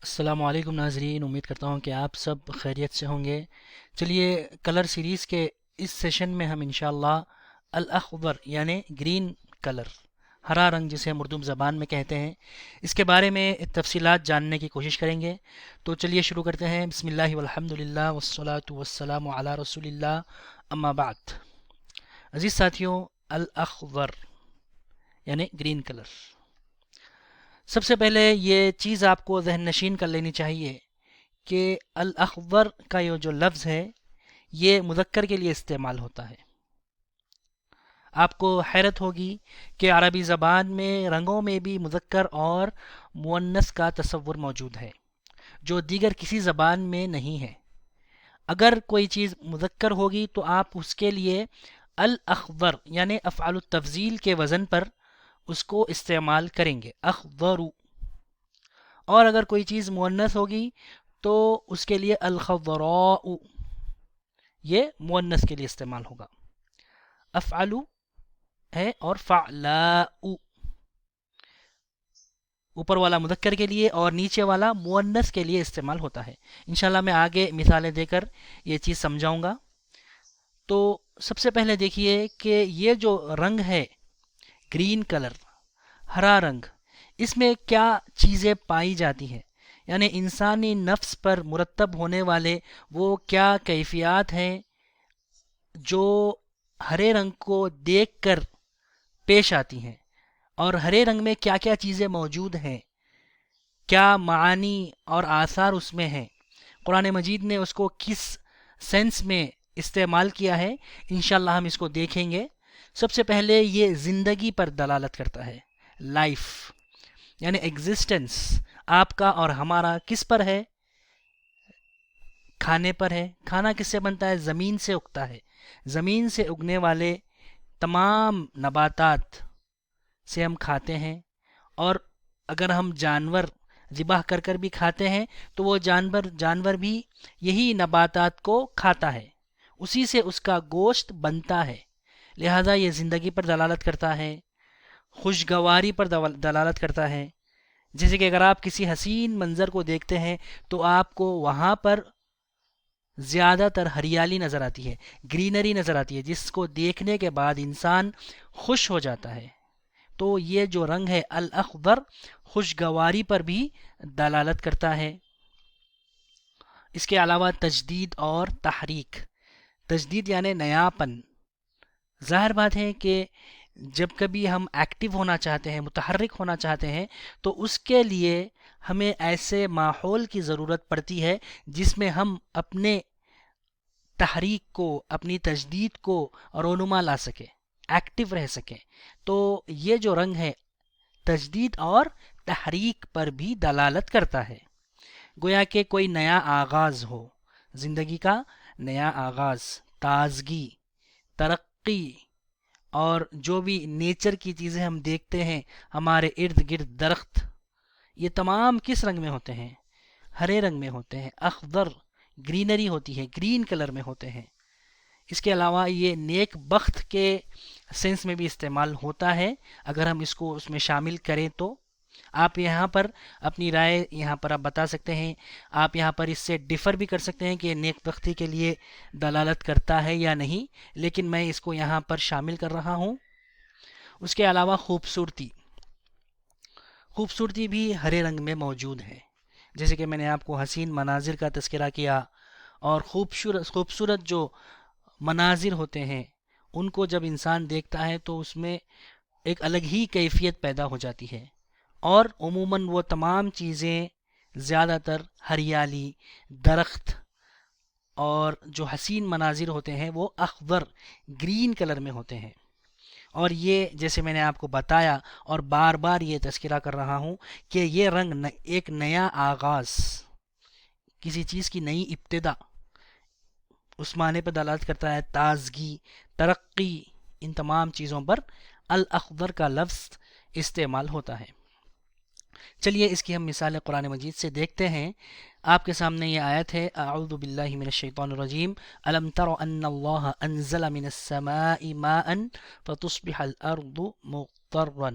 السلام علیکم ناظرین، امید کرتا ہوں کہ آپ سب خیریت سے ہوں گے۔ چلیے، کلر سیریز کے اس سیشن میں ہم انشاءاللہ الاخضر یعنی گرین کلر، ہرا رنگ جسے ہم اردو زبان میں کہتے ہیں، اس کے بارے میں تفصیلات جاننے کی کوشش کریں گے۔ تو چلیے شروع کرتے ہیں۔ بسم اللہ والحمد للہ والصلاة والسلام علی رسول اللہ، اما بعد۔ عزیز ساتھیوں، الاخضر یعنی گرین کلر، سب سے پہلے یہ چیز آپ کو ذہن نشین کر لینی چاہیے کہ الاخضر کا یہ جو لفظ ہے یہ مذکر کے لیے استعمال ہوتا ہے۔ آپ کو حیرت ہوگی کہ عربی زبان میں رنگوں میں بھی مذکر اور مؤنث کا تصور موجود ہے جو دیگر کسی زبان میں نہیں ہے۔ اگر کوئی چیز مذکر ہوگی تو آپ اس کے لیے الاخضر یعنی افعال التفضیل کے وزن پر اس کو استعمال کریں گے، اخضر۔ اور اگر کوئی چیز مؤنث ہوگی تو اس کے لیے الخضراء، یہ مؤنث کے لیے استعمال ہوگا۔ افعلو ہے اور فعلاء، اوپر والا مذکر کے لیے اور نیچے والا مؤنث کے لیے استعمال ہوتا ہے۔ انشاءاللہ میں آگے مثالیں دے کر یہ چیز سمجھاؤں گا۔ تو سب سے پہلے دیکھیے کہ یہ جو رنگ ہے گرین کلر، ہرا رنگ، اس میں کیا چیزیں پائی جاتی ہیں، یعنی انسانی نفس پر مرتب ہونے والے وہ کیا کیفیات ہیں جو ہرے رنگ کو دیکھ کر پیش آتی ہیں، اور ہرے رنگ میں کیا کیا چیزیں موجود ہیں، کیا معانی اور آثار اس میں ہیں، قرآن مجید نے اس کو کس سینس میں استعمال کیا ہے، انشاءاللہ ہم اس کو دیکھیں گے۔ سب سے پہلے یہ زندگی پر دلالت کرتا ہے، لائف یعنی ایگزسٹنس، آپ کا اور ہمارا کس پر ہے؟ کھانے پر ہے۔ کھانا کس سے بنتا ہے؟ زمین سے اگتا ہے۔ زمین سے اگنے والے تمام نباتات سے ہم کھاتے ہیں، اور اگر ہم جانور ذبح کر کر بھی کھاتے ہیں تو وہ جانور بھی یہی نباتات کو کھاتا ہے، اسی سے اس کا گوشت بنتا ہے، لہذا یہ زندگی پر دلالت کرتا ہے، خوشگواری پر دلالت کرتا ہے۔ جیسے کہ اگر آپ کسی حسین منظر کو دیکھتے ہیں تو آپ کو وہاں پر زیادہ تر ہریالی نظر آتی ہے، گرینری نظر آتی ہے، جس کو دیکھنے کے بعد انسان خوش ہو جاتا ہے۔ تو یہ جو رنگ ہے الاخضر خوشگواری پر بھی دلالت کرتا ہے۔ اس کے علاوہ تجدید اور تحریک، تجدید یعنی نیاپن۔ ظاہر بات ہے کہ جب کبھی ہم ایکٹیو ہونا چاہتے ہیں، متحرک ہونا چاہتے ہیں، تو اس کے لیے ہمیں ایسے ماحول کی ضرورت پڑتی ہے جس میں ہم اپنے تحریک کو، اپنی تجدید کو رونما لا سکیں، ایکٹیو رہ سکیں۔ تو یہ جو رنگ ہے تجدید اور تحریک پر بھی دلالت کرتا ہے، گویا کہ کوئی نیا آغاز ہو، زندگی کا نیا آغاز، تازگی، ترقی۔ اور جو بھی نیچر کی چیزیں ہم دیکھتے ہیں، ہمارے ارد گرد درخت، یہ تمام کس رنگ میں ہوتے ہیں؟ ہرے رنگ میں ہوتے ہیں، اخضر، گرینری ہوتی ہے، گرین کلر میں ہوتے ہیں۔ اس کے علاوہ یہ نیک بخت کے سینس میں بھی استعمال ہوتا ہے، اگر ہم اس کو اس میں شامل کریں تو۔ آپ یہاں پر اپنی رائے یہاں پر آپ بتا سکتے ہیں، آپ یہاں پر اس سے ڈفر بھی کر سکتے ہیں کہ یہ نیک بختی کے لیے دلالت کرتا ہے یا نہیں، لیکن میں اس کو یہاں پر شامل کر رہا ہوں۔ اس کے علاوہ خوبصورتی، خوبصورتی بھی ہرے رنگ میں موجود ہے، جیسے کہ میں نے آپ کو حسین مناظر کا تذکرہ کیا، اور خوبصورت جو مناظر ہوتے ہیں ان کو جب انسان دیکھتا ہے تو اس میں ایک الگ ہی کیفیت پیدا ہو جاتی ہے، اور عموماً وہ تمام چیزیں زیادہ تر ہریالی، درخت اور جو حسین مناظر ہوتے ہیں وہ اخضر، گرین کلر میں ہوتے ہیں۔ اور یہ جیسے میں نے آپ کو بتایا اور بار بار یہ تذکرہ کر رہا ہوں کہ یہ رنگ ایک نیا آغاز، کسی چیز کی نئی ابتدا، اس معنی پر دلالت کرتا ہے، تازگی، ترقی، ان تمام چیزوں پر الاخضر کا لفظ استعمال ہوتا ہے۔ چلیے اس کی ہم مثال قرآن مجید سے دیکھتے ہیں۔ آپ کے سامنے یہ آیت ہے، اعوذ باللہ من الشیطان الرجیم، الم تر ان اللہ انزل من السماء ماء فتصبح الارض مغترا۔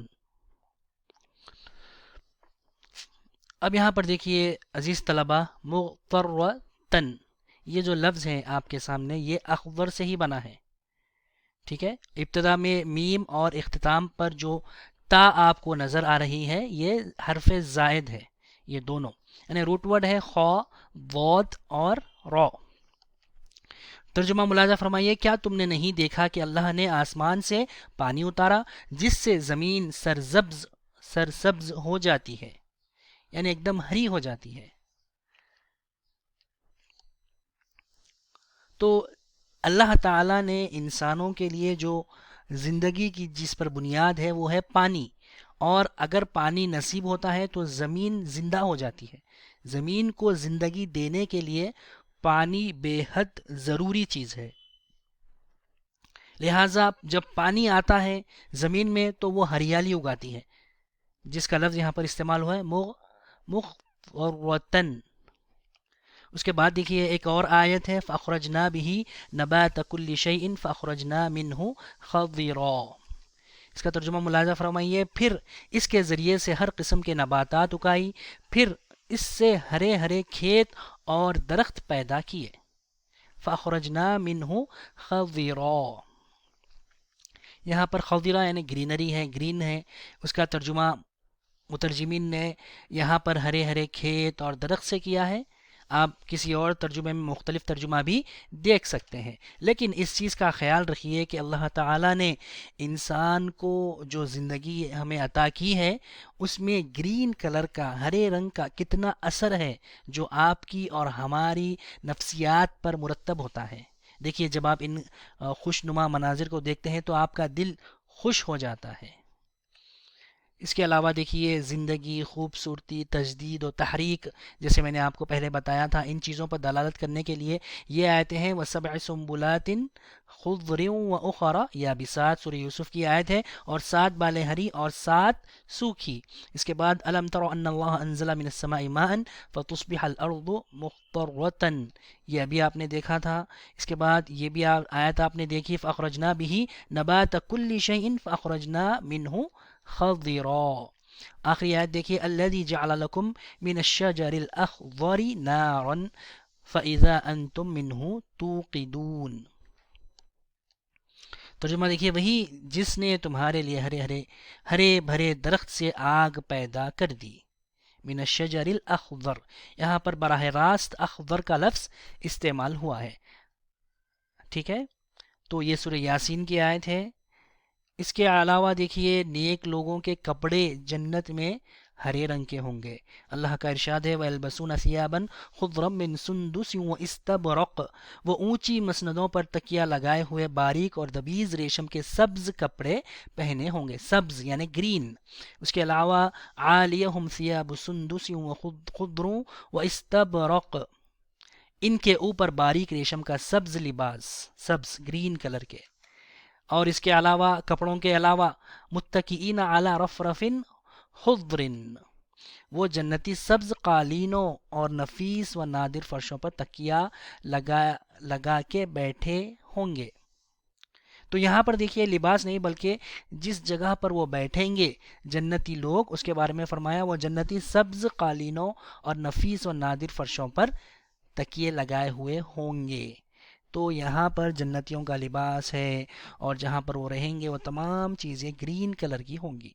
اب یہاں پر دیکھیے عزیز طلبہ، مغفرتن، یہ جو لفظ ہے آپ کے سامنے یہ اخضر سے ہی بنا ہے، ٹھیک ہے؟ ابتدا میں میم اور اختتام پر جو تا آپ کو نظر آ رہی ہے یہ حرف زائد ہے، یہ دونوں یعنی روٹ ورڈ ہے خو، وود اور رو۔ ترجمہ ملاحظہ فرمائیے، کیا تم نے نہیں دیکھا کہ اللہ نے آسمان سے پانی اتارا جس سے زمین سرسبز ہو جاتی ہے، یعنی ایک دم ہری ہو جاتی ہے۔ تو اللہ تعالیٰ نے انسانوں کے لیے جو زندگی کی جس پر بنیاد ہے وہ ہے پانی، اور اگر پانی نصیب ہوتا ہے تو زمین زندہ ہو جاتی ہے۔ زمین کو زندگی دینے کے لیے پانی بے حد ضروری چیز ہے، لہٰذا جب پانی آتا ہے زمین میں تو وہ ہریالی اگاتی ہے، جس کا لفظ یہاں پر استعمال ہوا ہے مغفرتن۔ اس کے بعد دیکھیے ایک اور آیت ہے فَأَخْرَجْنَا بِهِ نَبَاتَ كُلِّ شَيْءٍ فَأَخْرَجْنَا مِنْهُ خَضِرًا۔ اس کا ترجمہ ملاحظہ فرمائیے، پھر اس کے ذریعے سے ہر قسم کے نباتات اگائی، پھر اس سے ہرے ہرے کھیت اور درخت پیدا کیے۔ فَأَخْرَجْنَا مِنْهُ خَضِرًا، یہاں پر خضرا یعنی گرینری ہے، گرین ہے۔ اس کا ترجمہ مترجمین نے یہاں پر ہرے ہرے کھیت اور درخت سے کیا ہے، آپ کسی اور ترجمے میں مختلف ترجمہ بھی دیکھ سکتے ہیں، لیکن اس چیز کا خیال رکھیے کہ اللہ تعالیٰ نے انسان کو جو زندگی ہمیں عطا کی ہے اس میں گرین کلر کا، ہرے رنگ کا کتنا اثر ہے جو آپ کی اور ہماری نفسیات پر مرتب ہوتا ہے۔ دیکھیے جب آپ ان خوش نما مناظر کو دیکھتے ہیں تو آپ کا دل خوش ہو جاتا ہے۔ اس کے علاوہ دیکھیے زندگی، خوبصورتی، تجدید و تحریک، جیسے میں نے آپ کو پہلے بتایا تھا، ان چیزوں پر دلالت کرنے کے لیے یہ آیتیں ہیں وَسَبْعِ سُنبُلَاتٍ خُضْرٍ وَأُخَرَ یابسات، سورہ یوسف کی آیت ہے، اور 7 بالیں ہری اور 7 سوکھی۔ اس کے بعد أَلَمْ تَرَوْا أَنَّ اللَّهَ أَنزَلَ مِنَ السَّمَاءِ مَاءً فَتُصْبِحَ الْأَرْضُ مُخْضَرَّةً، یہ ابھی آپ نے دیکھا تھا۔ اس کے بعد یہ بھی آیت آپ نے دیکھی فَأَخْرَجْنَا بِهِ نَبَاتَ كُلِّ شَيْءٍ فَأَخْرَجْنَا مِنْهُ خضرا۔ آخری آیت دیکھیے الذی جعل لکم من الشجر الاخضر نارا فاذا انتم منہ توقدون۔ ترجمہ دیکھیے وہی جس نے تمہارے لیے ہرے بھرے درخت سے آگ پیدا کر دی۔ من الشجر الاخضر، یہاں پر براہ راست اخضر کا لفظ استعمال ہوا ہے، ٹھیک ہے؟ تو یہ سورہ یاسین کی آیت ہے۔ اس کے علاوہ دیکھیے نیک لوگوں کے کپڑے جنت میں ہرے رنگ کے ہوں گے۔ اللہ کا ارشاد ہے وَيَلْبَسُونَ ثِيَابًا خُضْرًا مِّن سُنْدُسٍ وَإِسْتَبْرَقٍ، وہ اونچی مسندوں پر تکیہ لگائے ہوئے باریک اور دبیز ریشم کے سبز کپڑے پہنے ہوں گے، سبز یعنی گرین۔ اس کے علاوہ عَالِيَهُمْ ثِيَابُ سُنْدُسٍ وَخُضْرٍ وَإِسْتَبْرَقٍ، ان کے اوپر باریک ریشم کا سبز لباس، سبز گرین کلر کے۔ اور اس کے علاوہ کپڑوں کے علاوہ متکئین علی رفرف خضر، وہ جنتی سبز قالینوں اور نفیس و نادر فرشوں پر تکیہ لگا کے بیٹھے ہوں گے۔ تو یہاں پر دیکھیے لباس نہیں بلکہ جس جگہ پر وہ بیٹھیں گے جنتی لوگ، اس کے بارے میں فرمایا وہ جنتی سبز قالینوں اور نفیس و نادر فرشوں پر تکیے لگائے ہوئے ہوں گے۔ تو یہاں پر جنتیوں کا لباس ہے اور جہاں پر وہ رہیں گے وہ تمام چیزیں گرین کلر کی ہوں گی۔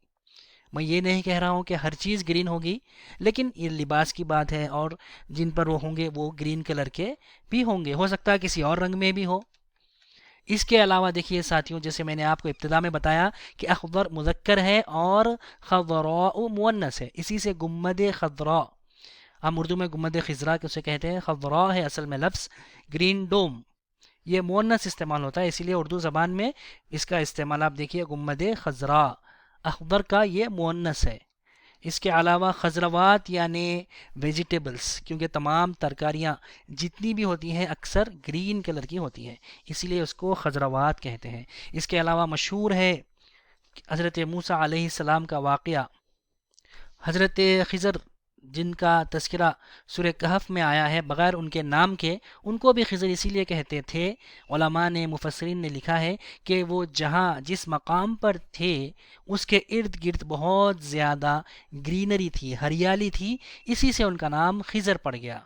میں یہ نہیں کہہ رہا ہوں کہ ہر چیز گرین ہوگی، لیکن یہ لباس کی بات ہے، اور جن پر وہ ہوں گے وہ گرین کلر کے بھی ہوں گے، ہو سکتا ہے کسی اور رنگ میں بھی ہو۔ اس کے علاوہ دیکھیے ساتھیوں، جیسے میں نے آپ کو ابتدا میں بتایا کہ اخضر مذکر ہے اور خضراء مؤنث ہے، اسی سے گمد خضراء، ہم اردو میں گمد خضراء اسے کہتے ہیں، خضراء ہے اصل میں لفظ، گرین ڈوم یہ مؤنث استعمال ہوتا ہے، اسی لیے اردو زبان میں اس کا استعمال آپ دیکھیے گمد خضراء، اخضر کا یہ مؤنث ہے۔ اس کے علاوہ خضروات یعنی ویجیٹیبلز، کیونکہ تمام ترکاریاں جتنی بھی ہوتی ہیں اکثر گرین کلر کی ہوتی ہیں، اسی لیے اس کو خضروات کہتے ہیں۔ اس کے علاوہ مشہور ہے حضرت موسیٰ علیہ السلام کا واقعہ، حضرت خضر جن کا تذکرہ سورہ کہف میں آیا ہے بغیر ان کے نام کے، ان کو بھی خضر اسی لیے کہتے تھے۔ علماء نے، مفسرین نے لکھا ہے کہ وہ جہاں جس مقام پر تھے اس کے ارد گرد بہت زیادہ گرینری تھی، ہریالی تھی، اسی سے ان کا نام خضر پڑ گیا۔